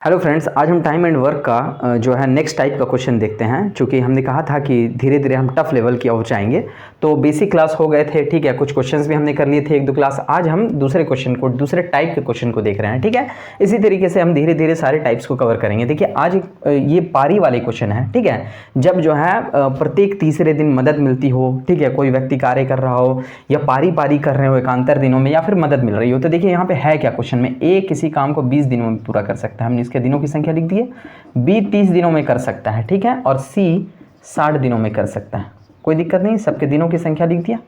Hello friends, आज हम time and work का जो है नेक्स्ट टाइप का क्वेश्चन देखते हैं। चूँकि हमने कहा था कि धीरे धीरे हम टफ लेवल की ओर जाएंगे, तो बेसिक क्लास हो गए थे, ठीक है। कुछ क्वेश्चंस भी हमने कर लिए थे, एक दो क्लास। आज हम दूसरे क्वेश्चन को, दूसरे टाइप के क्वेश्चन को देख रहे हैं, ठीक है। इसी तरीके से हम धीरे धीरे सारे टाइप्स को कवर करेंगे। देखिए, आज ये पारी वाले क्वेश्चन है, ठीक है। जब जो है प्रत्येक तीसरे दिन मदद मिलती हो, ठीक है, कोई व्यक्ति कार्य कर रहा हो या पारी पारी कर रहे हो एकांतर दिनों में, या फिर मदद मिल रही हो। तो देखिए यहाँ पे है क्या क्वेश्चन में, ए किसी काम को 20 दिनों में पूरा कर सकता है, हमने इसके दिनों की संख्या लिख दी है। बी 30 दिनों में कर सकता है, ठीक है, और सी 60 दिनों में कर सकता है। कोई दिक्कत नहीं, सबके दिनों की संख्या लिख दिया,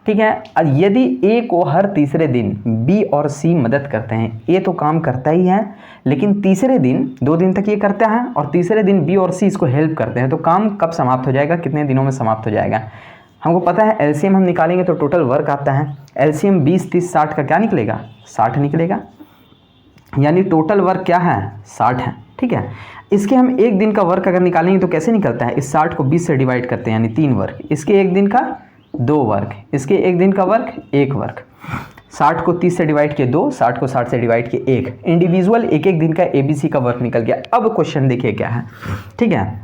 ठीक है। यदि ए को हर तीसरे दिन बी और सी मदद करते हैं, ए तो काम करता ही है, लेकिन तीसरे दिन 2 दिन तक ये करता है और तीसरे दिन बी और सी इसको हेल्प करते हैं, तो काम कब समाप्त हो जाएगा, कितने दिनों में समाप्त हो जाएगा। हमको पता है एलसीएम हम निकालेंगे तो टोटल वर्क आता है। एलसीएम 20, 30, 60 का क्या निकलेगा, 60 निकलेगा, यानी टोटल वर्क क्या है, 60 है, ठीक है। इसके हम एक दिन का वर्क अगर निकालेंगे तो कैसे निकलता है, इस 60 को 20 से डिवाइड करते हैं, यानी 3 वर्क। इसके एक दिन का 2 वर्क, इसके एक दिन का वर्क 1 वर्क। 60 को 30 से डिवाइड किए 2, 60 को 60 से डिवाइड किए 1। इंडिविजुअल एक एक दिन का एबीसी का वर्क निकल गया। अब क्वेश्चन देखिए क्या है, ठीक है।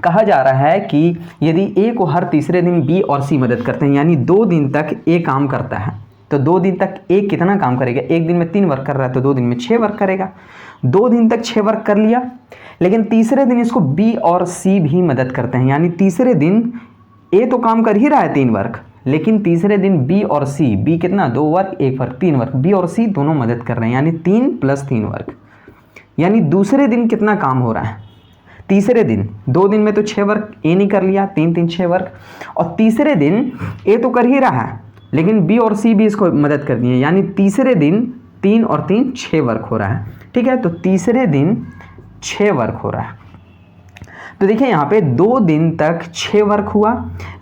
कहा जा रहा है कि यदि ए को हर तीसरे दिन बी और सी मदद करते हैं, यानी 2 दिन तक ए काम करता है, तो 2 दिन तक ए कितना काम करेगा। एक दिन में 3 वर्क कर रहा है तो 2 दिन में 6 वर्क करेगा। 2 दिन तक 6 वर्क कर लिया, लेकिन तीसरे दिन इसको बी और सी भी मदद करते हैं, यानी तीसरे दिन ए तो काम कर ही रहा है 3 वर्क, लेकिन तीसरे दिन बी और सी, बी कितना 2 वर्क 1 वर्क 3 वर्क, बी और सी दोनों मदद कर रहे हैं, यानी 3 + 3 वर्क। यानी दूसरे दिन कितना काम हो रहा है, तीसरे दिन 2 दिन में तो 6 वर्क ए ने कर लिया, 3 3 6 वर्क, और तीसरे दिन ए तो कर ही रहा है, लेकिन बी और सी भी इसको मदद कर दी है, यानी तीसरे दिन 3 और 3 6 वर्क हो रहा है, ठीक है। तो तीसरे दिन 6 वर्क हो रहा है। तो देखिए यहाँ पे 2 दिन तक 6 वर्क हुआ,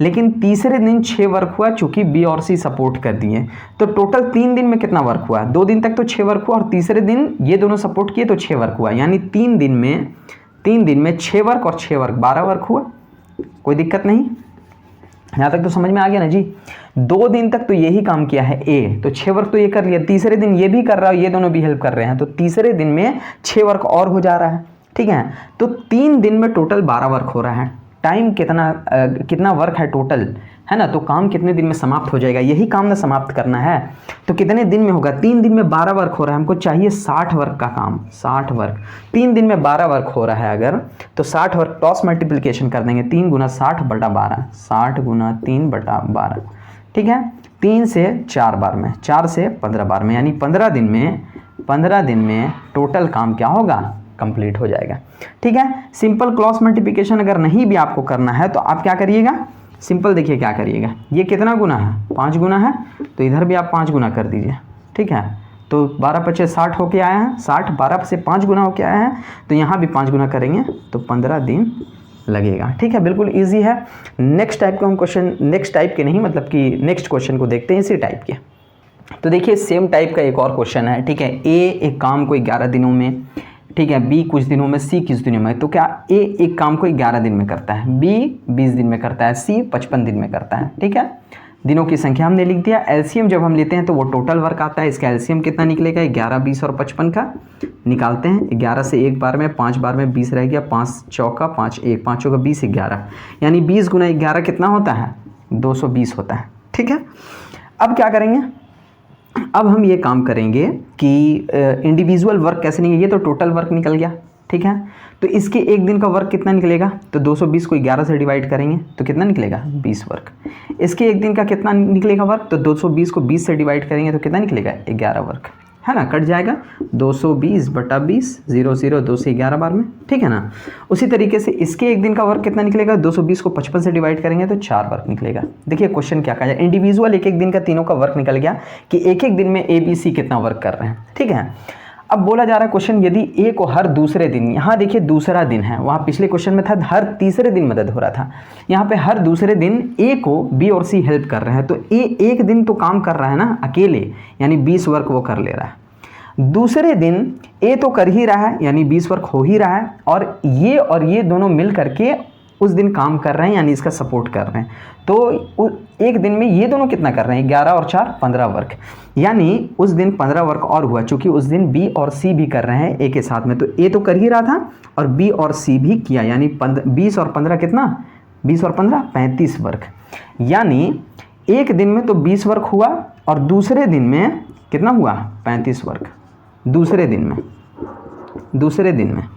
लेकिन तीसरे दिन 6 वर्क हुआ, चूंकि बी और सी सपोर्ट कर दिए। तो टोटल 3 दिन में कितना वर्क हुआ, 2 दिन तक तो 6 वर्क हुआ और तीसरे दिन ये दोनों सपोर्ट किए तो 6 वर्क हुआ, यानी 3 दिन में 6 वर्क और 6 वर्क 12 वर्क हुआ। कोई दिक्कत नहीं, यहाँ तक तो समझ में आ गया ना जी। 2 दिन तक तो यही काम किया है ए, तो 6 वर्क तो ये कर लिया, तीसरे दिन ये भी कर रहा है, ये दोनों भी हेल्प कर रहे हैं, तो तीसरे दिन में 6 वर्क और हो जा रहा है, ठीक है। तो 3 दिन में टोटल 12 वर्क हो रहा है। टाइम कितना वर्क है टोटल, है ना, तो काम कितने दिन में समाप्त हो जाएगा, यही काम ना समाप्त करना है। तो कितने दिन में होगा, 3 दिन में 12 वर्क हो रहा है, हमको चाहिए 60 वर्क का काम, 60 वर्क। 3 दिन में 12 वर्क हो रहा है अगर, तो 60 वर्क क्रॉस मल्टीप्लिकेशन कर देंगे, 3 × 60/12, 60 × 3/12, ठीक है। 3 से 4 बार में, 4 से 15 बार में, यानी 15 दिन में टोटल काम क्या होगा, कंप्लीट हो जाएगा, ठीक है। सिंपल क्रॉस मल्टीप्लिकेशन अगर नहीं भी आपको करना है तो आप क्या करिएगा, सिंपल देखिए क्या करिएगा, ये कितना गुना है, 5 गुना है, तो इधर भी आप 5 गुना कर दीजिए, ठीक है। तो 12 × 5 = 60 होके आया है, 60 12 से 5 गुना होके आया है, तो यहाँ भी 5 गुना करेंगे तो 15 दिन लगेगा, ठीक है। बिल्कुल ईजी है। नेक्स्ट टाइप का हम क्वेश्चन, नेक्स्ट टाइप के नहीं, मतलब कि नेक्स्ट क्वेश्चन को देखते हैं इसी टाइप के। तो देखिए सेम टाइप का एक और क्वेश्चन है, ठीक है। ए एक काम को 11 दिनों में, ठीक है, बी कुछ दिनों में, सी किस दिनों में। तो क्या ए एक काम को 11 दिन में करता है, बी 20 दिन में करता है, सी 55 दिन में करता है, ठीक है। दिनों की संख्या हमने लिख दिया। एलसीएम जब हम लेते हैं तो वो टोटल वर्क आता है, इसका एलसीएम कितना निकलेगा, 11, 20 और 55 का निकालते हैं। 11 से 1 बार में, 5 बार में 20 रह गया, 5 चौका 5 1, 5 चौका 20, 11, यानी 20 × 11 कितना होता है, 220 होता है, ठीक है। अब क्या करेंगे, अब हम ये काम करेंगे कि इंडिविजुअल वर्क कैसे निकलेगा, ये तो टोटल वर्क निकल गया, ठीक है। तो इसके एक दिन का वर्क कितना निकलेगा, तो 220 को 11 से डिवाइड करेंगे तो कितना निकलेगा, 20 वर्क। इसके एक दिन का कितना निकलेगा वर्क, तो 220 को 20 से डिवाइड करेंगे तो कितना निकलेगा, 11 वर्क, है ना, कट जाएगा 220/20, 0 0 2 से 11 बार में, ठीक है ना। उसी तरीके से इसके एक दिन का वर्क कितना निकलेगा, 220 को 55 से डिवाइड करेंगे तो 4 वर्क निकलेगा। देखिए क्वेश्चन क्या कहा जाए, इंडिविजुअल एक एक दिन का तीनों का वर्क निकल गया कि एक एक दिन में ए बी सी कितना वर्क कर रहे हैं, ठीक है। अब बोला जा रहा है क्वेश्चन, यदि ए को हर दूसरे दिन, यहाँ देखिए दूसरा दिन है, वहाँ पिछले क्वेश्चन में था हर तीसरे दिन मदद हो रहा था, यहाँ पे हर दूसरे दिन ए को बी और सी हेल्प कर रहे हैं, तो ए एक दिन तो काम कर रहा है ना अकेले, यानी 20 वर्क वो कर ले रहा है। दूसरे दिन ए तो कर ही रहा है, यानी 20 वर्क हो ही रहा है, और ये दोनों मिल करके उस दिन काम कर रहे हैं यानी इसका सपोर्ट कर रहे हैं। तो एक दिन में ये दोनों कितना कर रहे हैं, 11 और 4 15 वर्क, यानी उस दिन 15 वर्क और हुआ, चूंकि उस दिन बी और सी भी कर रहे हैं ए के साथ में, तो ए तो कर ही रहा था और बी और सी भी किया, यानी 20 और 15 कितना, 20 और 15 35 वर्क। यानी एक दिन में तो 20 वर्क हुआ और दूसरे दिन में कितना हुआ, 35 वर्क दूसरे दिन में।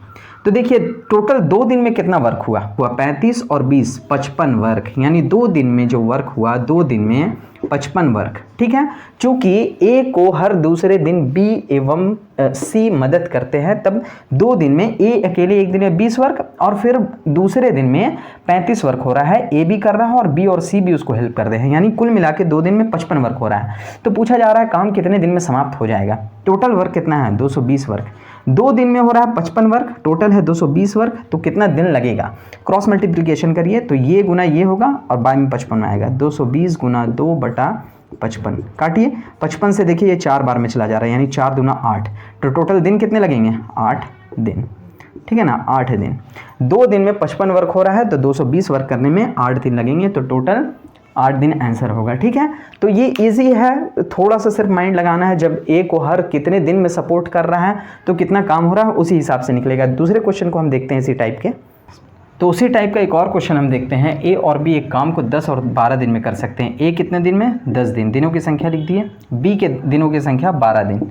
तो देखिए टोटल 2 दिन में कितना वर्क हुआ 35 और 20 55 वर्क, यानी 2 दिन में जो वर्क हुआ 2 दिन में 55 वर्क। ठीक है, चूंकि ए को हर दूसरे दिन बी एवं सी मदद करते हैं, तब 2 दिन में ए अकेले एक दिन में 20 वर्क और फिर दूसरे दिन में 35 वर्क हो रहा है, ए भी कर रहा है और बी और सी भी उसको हेल्प कर रहे हैं, यानी कुल मिला के 2 दिन में 55 वर्क हो रहा है। तो पूछा जा रहा है काम कितने दिन में समाप्त हो जाएगा। टोटल वर्क कितना है 220 वर्क, 2 दिन में हो रहा है 55 वर्क, टोटल है 220 वर्क, तो कितना दिन लगेगा, क्रॉस मल्टीप्लिकेशन करिए तो ये गुना ये होगा और बाद में 55 में आएगा, 220 गुना 2/55 काटिए, 55 से देखिए ये 4 बार में चला जा रहा है, यानी 4 दूना 8, तो टोटल दिन कितने लगेंगे 8 दिन। ठीक है ना, 8 दिन, 2 दिन में 55 वर्क हो रहा है तो 220 वर्क करने में 8 दिन लगेंगे, तो टोटल 8 दिन आंसर होगा। ठीक है, तो ये इजी है, थोड़ा सा सिर्फ माइंड लगाना है, जब ए को हर कितने दिन में सपोर्ट कर रहा है तो कितना काम हो रहा है उसी हिसाब से निकलेगा। दूसरे क्वेश्चन को हम देखते हैं इसी टाइप के, तो उसी टाइप का एक और क्वेश्चन हम देखते हैं। ए और बी एक काम को 10 और 12 दिन में कर सकते हैं। ए कितने दिन में 10 दिन, दिनों की संख्या लिख दिए, बी के दिनों की संख्या 12 दिन,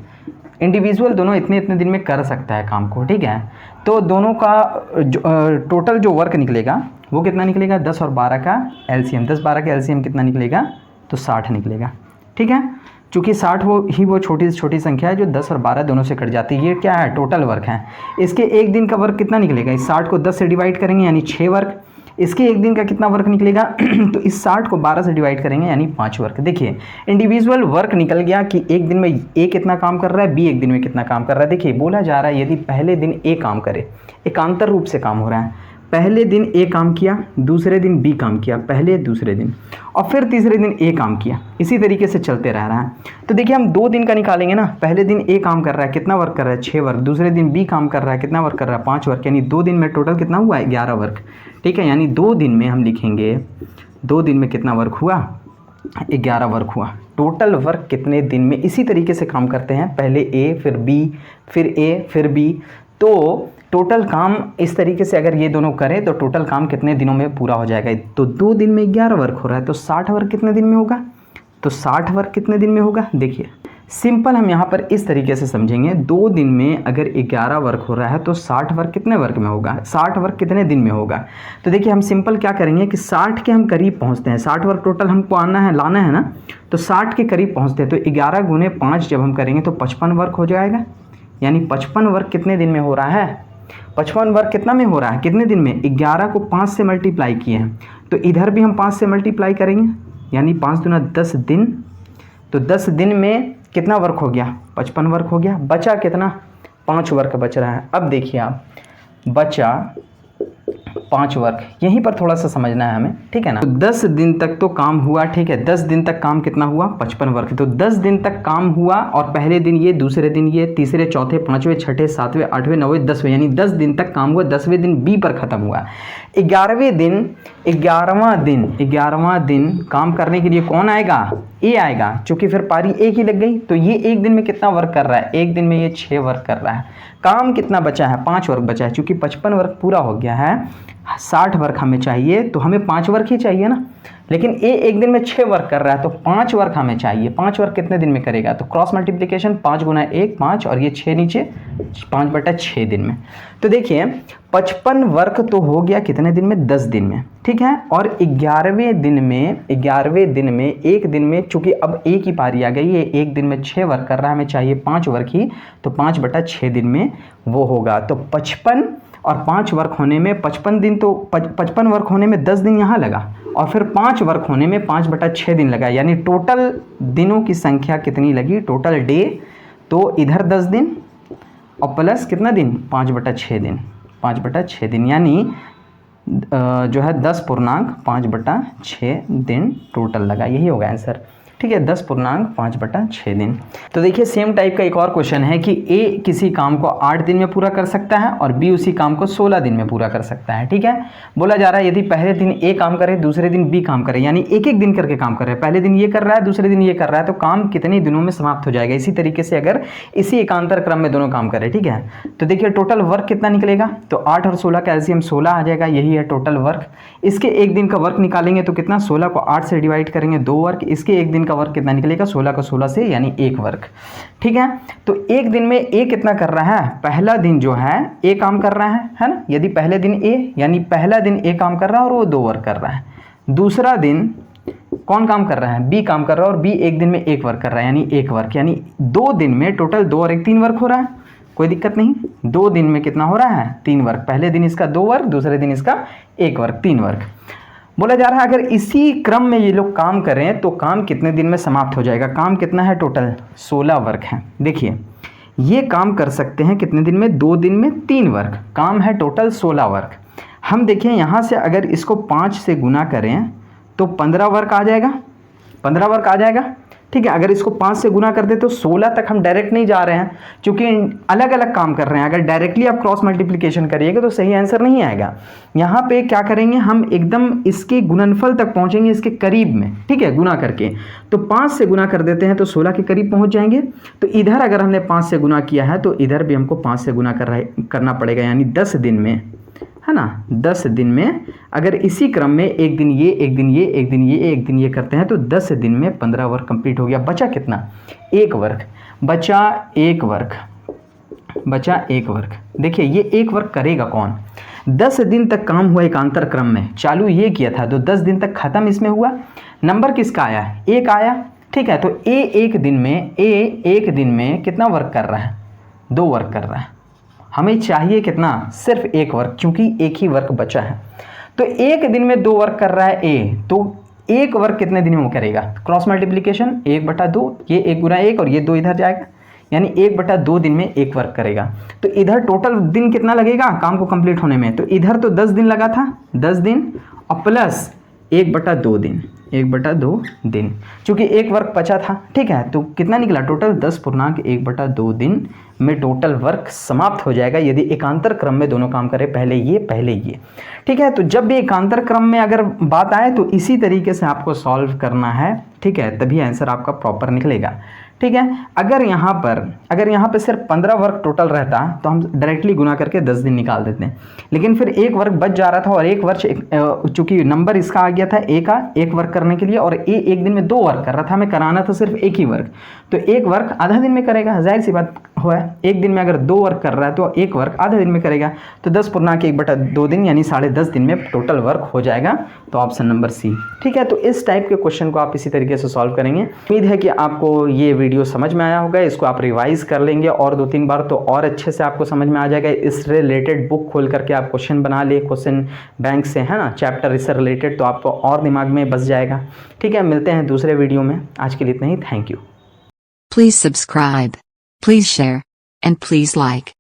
इंडिविजुअल दोनों इतने इतने दिन में कर सकता है काम को। ठीक है, तो दोनों का टोटल जो वर्क निकलेगा वो कितना निकलेगा, 10 और 12 का एलसीएम, 10 12 का एलसीएम कितना निकलेगा तो 60 निकलेगा। ठीक है, चूँकि 60 वो छोटी से छोटी संख्या है जो 10 और 12 दोनों से कट जाती है, ये क्या है टोटल वर्क है। इसके एक दिन का वर्क कितना निकलेगा, इस 60 को 10 से डिवाइड करेंगे यानी 6 वर्क, इसके एक दिन का कितना वर्क निकलेगा तो इस 60 को 12 से डिवाइड करेंगे यानी 5 वर्क। देखिए इंडिविजुअल वर्क निकल गया कि एक दिन में ए कितना काम कर रहा है, बी एक दिन में कितना काम कर रहा है। देखिए बोला जा रहा है यदि पहले दिन ए काम करे, एकांतर रूप से काम हो रहा है, पहले दिन ए काम किया, दूसरे दिन बी काम किया, पहले दूसरे दिन, और फिर तीसरे दिन ए काम किया, इसी तरीके से चलते रह रहा है। तो देखिए हम 2 दिन का निकालेंगे ना, पहले दिन ए काम कर रहा है, कितना वर्क कर रहा है 6 वर्क, दूसरे दिन बी काम कर रहा है, कितना वर्क कर रहा है 5 वर्क, यानी 2 दिन में टोटल कितना हुआ 11 वर्क। ठीक है, यानी 2 दिन में हम लिखेंगे 2 दिन में कितना वर्क हुआ 11 वर्क हुआ। टोटल वर्क कितने दिन में, इसी तरीके से काम करते हैं, पहले ए फिर बी फिर ए फिर बी, तो टोटल काम इस तरीके से अगर ये दोनों करें तो टोटल काम कितने दिनों में पूरा हो जाएगा। तो 2 दिन में 11 वर्क हो रहा है तो 60 वर्क कितने दिन में होगा, तो 60 वर्क कितने दिन में होगा। देखिए सिंपल हम यहाँ पर इस तरीके से समझेंगे, 2 दिन में अगर 11 वर्क हो रहा है तो 60 वर्क कितने वर्क में होगा, 60 वर्क कितने दिन में होगा। तो देखिए हम सिंपल क्या करेंगे कि 60 के हम करीब पहुँचते हैं, 60 वर्क टोटल हमको लाना है ना, तो 60 के करीब पहुँचते हैं, तो 11 गुने 5 जब हम करेंगे तो 55 वर्क हो जाएगा, यानी 55 वर्क कितने दिन में हो रहा है, 55 वर्क कितना में हो रहा है कितने दिन में, 11 को 5 से मल्टीप्लाई किए हैं, तो इधर भी हम 5 से मल्टीप्लाई करेंगे, यानी 5 दूना 10 दिन, तो 10 दिन में कितना वर्क हो गया 55 वर्क हो गया, बचा कितना 5 वर्क बच रहा है। अब देखिए आप बचा 5 वर्क, यहीं पर थोड़ा सा समझना है हमें, ठीक है ना। तो 10 दिन तक तो काम हुआ, ठीक है, 10 दिन तक काम कितना हुआ 55 वर्क, तो 10 दिन तक काम हुआ और पहले दिन ये, दूसरे दिन ये, तीसरे चौथे पाँचवें छठे सातवें आठवें नौवें 10वें, यानी 10 दिन तक काम हुआ, 10वें दिन बी पर ख़त्म हुआ। 11वां दिन काम करने के लिए कौन आएगा, ए आएगा, क्योंकि फिर पारी एक ही लग गई, तो ये एक दिन में कितना वर्क कर रहा है, एक दिन में ये 6 वर्क कर रहा है। काम कितना बचा है 5 वर्क बचा है, क्योंकि 55 वर्क पूरा हो गया है, 60 वर्क हमें चाहिए, तो हमें 5 वर्क ही चाहिए ना, लेकिन ए एक दिन में 6 वर्क कर रहा है, तो 5 वर्क हमें चाहिए। 5 वर्क कितने दिन में करेगा, तो क्रॉस मल्टीप्लिकेशन 5 गुना 1 5 और ये 6 नीचे 5/6 दिन में। तो देखिए 55 वर्क तो हो गया कितने दिन में 10 दिन में, ठीक है, और 11वें दिन में एक दिन में चूंकि अब एक ही पारी आ गई है, एक दिन में 6 वर्क कर रहा है, हमें चाहिए 5 वर्क ही, तो 5/6 दिन में वो होगा। तो 55 और 5 वर्क होने में 55 दिन, तो 55 वर्क होने में 10 दिन यहाँ लगा और फिर 5 वर्क होने में 5/6 दिन लगा, यानी टोटल दिनों की संख्या कितनी लगी, टोटल डे, तो इधर 10 दिन और प्लस कितना दिन 5/6 दिन, 5/6 दिन, यानी जो है 10.5/6 दिन टोटल लगा, यही होगा आंसर। ठीक है, 10.5/6 दिन। तो देखिए सेम टाइप का एक और क्वेश्चन है कि ए किसी काम को 8 दिन में पूरा कर सकता है और बी उसी काम को 16 दिन में पूरा कर सकता है। ठीक है, बोला जा रहा है यदि पहले दिन ए काम करे, दूसरे दिन बी काम करे, यानी एक एक दिन करके काम कर रहे हैं, पहले दिन ये कर रहा है, दूसरे दिन ये कर रहा है, तो काम कितने दिनों में समाप्त हो जाएगा। इसी तरीके से अगर इसी एकांतर क्रम में दोनों काम करें, ठीक है, तो देखिए टोटल वर्क कितना निकलेगा, तो 8 और 16 का एलसीएम 16 आ जाएगा, यही है टोटल वर्क। इसके एक दिन का वर्क निकालेंगे तो कितना, 16 को 8 से डिवाइड करेंगे 2 वर्क, इसके एक दिन का वर्क कितना निकलेगा, 16 को 16 से, यानी 1 वर्क। ठीक है, तो एक दिन में ए कितना कर रहा है, पहला दिन जो है ए काम कर रहा है ना, यदि पहले दिन ए, यानी पहला दिन ए काम कर रहा है और वो 2 वर्क कर रहा है। दूसरा दिन कौन काम कर रहा है, बी काम कर रहा है और बी एक दिन में 1 वर्क कर रहा है, यानी 1 वर्क, यानी 2 दिन में टोटल 2 और 1 3 वर्क हो रहा है, कोई दिक्कत नहीं। 2 दिन में कितना हो रहा है, 3 वर्क, पहले दिन इसका 2 वर्क, दूसरे दिन इसका 1 वर्क, 3 वर्क। बोला जा रहा है अगर इसी क्रम में ये लोग काम करें तो काम कितने दिन में समाप्त हो जाएगा। काम कितना है, टोटल 16 वर्क है। देखिए ये काम कर सकते हैं कितने दिन में, 2 दिन में 3 वर्क, काम है टोटल 16 वर्क। हम देखें यहाँ से अगर इसको 5 से गुना करें तो 15 वर्क आ जाएगा, 15 वर्क आ जाएगा। ठीक है, अगर इसको 5 से गुना कर दे तो 16 तक हम डायरेक्ट नहीं जा रहे हैं, क्योंकि अलग अलग काम कर रहे हैं। अगर डायरेक्टली आप क्रॉस मल्टीप्लिकेशन करिएगा तो सही आंसर नहीं आएगा। यहाँ पे क्या करेंगे, हम एकदम इसके गुणनफल तक पहुँचेंगे, इसके करीब में, ठीक है, गुना करके। तो 5 से गुना कर देते हैं तो 16 के करीब पहुँच जाएंगे। तो इधर अगर हमने 5 से गुना किया है तो इधर भी हमको 5 से गुना करना पड़ेगा, यानी 10 दिन में, है ना, 10 दिन में अगर इसी क्रम में एक दिन ये, एक दिन ये, एक दिन ये, एक दिन ये करते हैं तो 10 दिन में 15 वर्क कंप्लीट हो गया। बचा कितना, 1 वर्क, बचा 1 वर्क, बचा 1 वर्क। देखिए ये 1 वर्क करेगा कौन, 10 दिन तक काम हुआ एकांतर क्रम में, चालू ये किया था तो 10 दिन तक खत्म इसमें हुआ। नंबर किसका आया, 1 आया। ठीक है, तो ए एक दिन में कितना वर्क कर रहा है, 2 वर्क कर रहा है। हमें चाहिए कितना, सिर्फ 1 वर्क, क्योंकि एक ही वर्क बचा है। तो एक दिन में 2 वर्क कर रहा है ए, तो 1 वर्क कितने दिन में करेगा, क्रॉस मल्टीप्लिकेशन 1/2, ये 1 गुना 1 और ये 2 इधर जाएगा, यानी 1/2 दिन में 1 वर्क करेगा। तो इधर टोटल दिन कितना लगेगा काम को कंप्लीट होने में, तो इधर तो 10 दिन लगा था, 10 दिन और प्लस 1/2 दिन, 1/2 दिन, क्योंकि 1 वर्क बचा था। ठीक है, तो कितना निकला टोटल, 10.1/2 दिन में टोटल वर्क समाप्त हो जाएगा यदि एकांतर क्रम में दोनों काम करें, पहले ये। ठीक है, तो जब भी एकांतर क्रम में अगर बात आए तो इसी तरीके से आपको सॉल्व करना है। ठीक है, तभी आंसर आपका प्रॉपर निकलेगा। ठीक है, अगर यहाँ पर सिर्फ 15 वर्क टोटल रहता तो हम डायरेक्टली गुना करके 10 दिन निकाल देते हैं, लेकिन फिर 1 वर्क बच जा रहा था और 1 वर्क, चूंकि नंबर इसका आ गया था ए का, 1 वर्क करने के लिए, और ए एक दिन में 2 वर्क कर रहा था, हमें कराना था सिर्फ 1 ही वर्क, तो 1 वर्क आधा दिन में करेगा, जाहिर सी बात हुआ है। एक दिन में अगर 2 वर्क कर रहा है तो 1 वर्क आधा दिन में करेगा, तो 10.1/2 दिन यानी 10.5 दिन में टोटल वर्क हो जाएगा। तो ऑप्शन नंबर सी। ठीक है, तो इस टाइप के क्वेश्चन को आप इसी तरीके से सॉल्व करेंगे। उम्मीद है कि आपको ये वीडियो समझ में आया होगा, इसको आप रिवाइज कर लेंगे और 2-3 बार तो और अच्छे से आपको समझ में आ जाएगा। इस रिलेटेड बुक खोल करके आप क्वेश्चन बना ले, क्वेश्चन बैंक से, है ना, चैप्टर इससे रिलेटेड, तो आपको और दिमाग में बस जाएगा। ठीक है, मिलते हैं दूसरे वीडियो में, आज के लिए इतना ही, thank you. Please subscribe, please share, and please like.